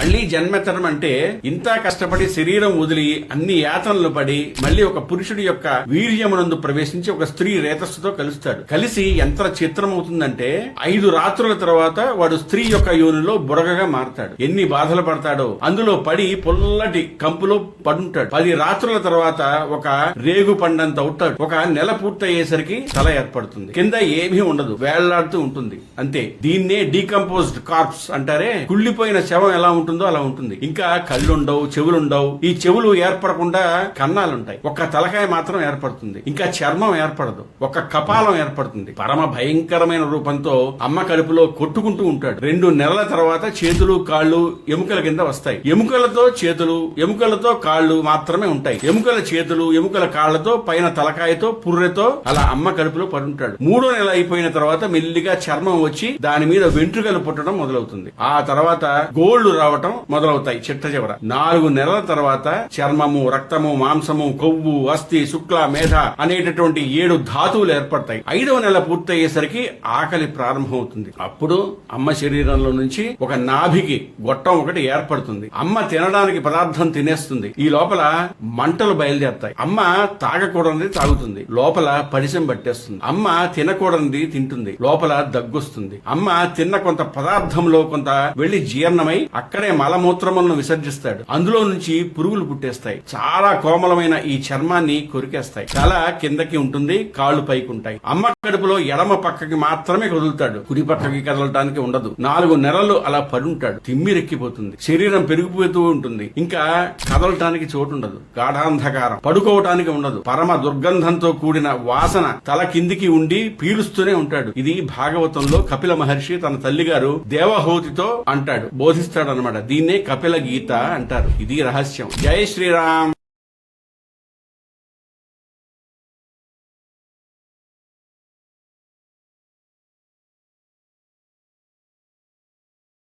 మళ్లీ జన్మెత్తడం అంటే ఇంత కష్టపడి శరీరం వదిలి అన్ని యాతనలు పడి మళ్లీ ఒక పురుషుడి యొక్క వీర్యమునందు ప్రవేశించి ఒక స్త్రీ రేతస్సుతో కలుస్తాడు. కలిసి ఎంత చిత్రం అవుతుందంటే 5 రాత్రుల తర్వాత వాడు స్త్రీ యొక్క యోనిలో బుడగగా మారతాడు. ఎన్ని బాధలు పడతాడో అందులో పడి పొల్లటి కంపులో పడుంటాడు. 10 రాత్రుల తర్వాత ఒక రేగు పండంత అవుతాడు. ఒక నెల పూర్తయ్యేసరికి తల ఏర్పడుతుంది. కింద ఏమీ ఉండదు, వేళ్లాడుతూ ఉంటుంది. అంతే. దీన్నే డీకంపోజ్డ్ కార్ప్స్ అంటారే. కుళ్ళిపోయిన శవం ఎలా ఉంటుందో అలా ఉంటుంది. ఇంకా కళ్ళుండవు, చెవులుండవు. ఈ చెవులు ఏర్పడకుండా కన్నాలుంటాయి. ఒక్క తలకాయ మాత్రం ఏర్పడుతుంది. ఇంకా చర్మం ఏర్పడదు. ఒక కపాలం ఏర్పడుతుంది. పరమ భయంకరమైన రూపంతో అమ్మ కడుపులో కొట్టుకుంటూ ఉంటాడు. 2 నెలల తర్వాత చేతులు కాళ్ళు ఎముకల కింద వస్తాయి. ఎముకలతో చేతులు, ఎముకలతో కాళ్ళు మాత్రమే ఉంటాయి. ఎముకల చేతులు, ఎముకల కాళ్లతో, పైన తలకాయతో, పుర్రెతో అలా అమ్మ కడుపులో పడుంటాడు. 3వ నెల అయిపోయిన తర్వాత మెల్లిగా చర్మం వచ్చి దాని మీద వెంట్రుకలు పుట్టడం మొదలవుతుంది. ఆ తర్వాత గోళ్లు రావటం మొదలవుతాయి. చిట్ట చివర 4 నెలల తర్వాత చర్మము, రక్తము, మాంసము, కొవ్వు, అస్థి, శుక్ల, మేధ అనేటటువంటి 7 ధాతువులు ఏర్పడతాయి. 5వ నెల పూర్తయ్యేసరికి ఆకలి ప్రారంభమవుతుంది. అప్పుడు అమ్మ శరీరంలో నుంచి ఒక నాభికి గొట్టం ఒకటి ఏర్పడుతుంది. అమ్మ తినడానికి పదార్థం తినేస్తుంది. ఈ లోపల మంటలు బయలుదేరతాయి. అమ్మ తాగకూడనిది తాగుతుంది. లోపల పరిశం పట్టేస్తుంది. అమ్మ తినకూడనిది తింటుంది. లోపల దగ్గొస్తుంది. అమ్మ తిన్న కొంత పదార్థంలో కొంత వెళ్లి జీర్ణమై అక్కడే మలమూత్రములను విసర్జిస్తాడు. అందులో నుంచి పురుగులు పుట్టేస్తాయి. చాలా కోమలమైన ఈ చర్మాన్ని కొరికేస్తాయి. తల కిందకి ఉంటుంది, కాళ్లు పైకి ఉంటాయి. అమ్మ కడుపులో ఎడమ పక్కకి మాత్రమే కదులుతాడు. కుడి పక్కకి కదలటానికి ఉండదు. 4 నెలలు అలా పడుంటాడు. తిమ్మిరెక్కిపోతుంది. శరీరం పెరిగిపోతూ ఉంటుంది. ఇంకా కదలటానికి చోటుండదు. గాఢాంధకారం. పడుకోవటానికి ఉండదు. పరమ దుర్గంధంతో కూడిన వాసన తల కిందికి ఉండి పీలుస్తూనే ఉంటాడు. ఇది భాగవతంలో కపిల మహర్షి తన తల్లిగారు దేవహూతితో అంటాడు, బోధిస్తాడు అనమాట. దీన్నే కపిల గీత అంటారు. ఇది రహస్యం. జై శ్రీరామ్.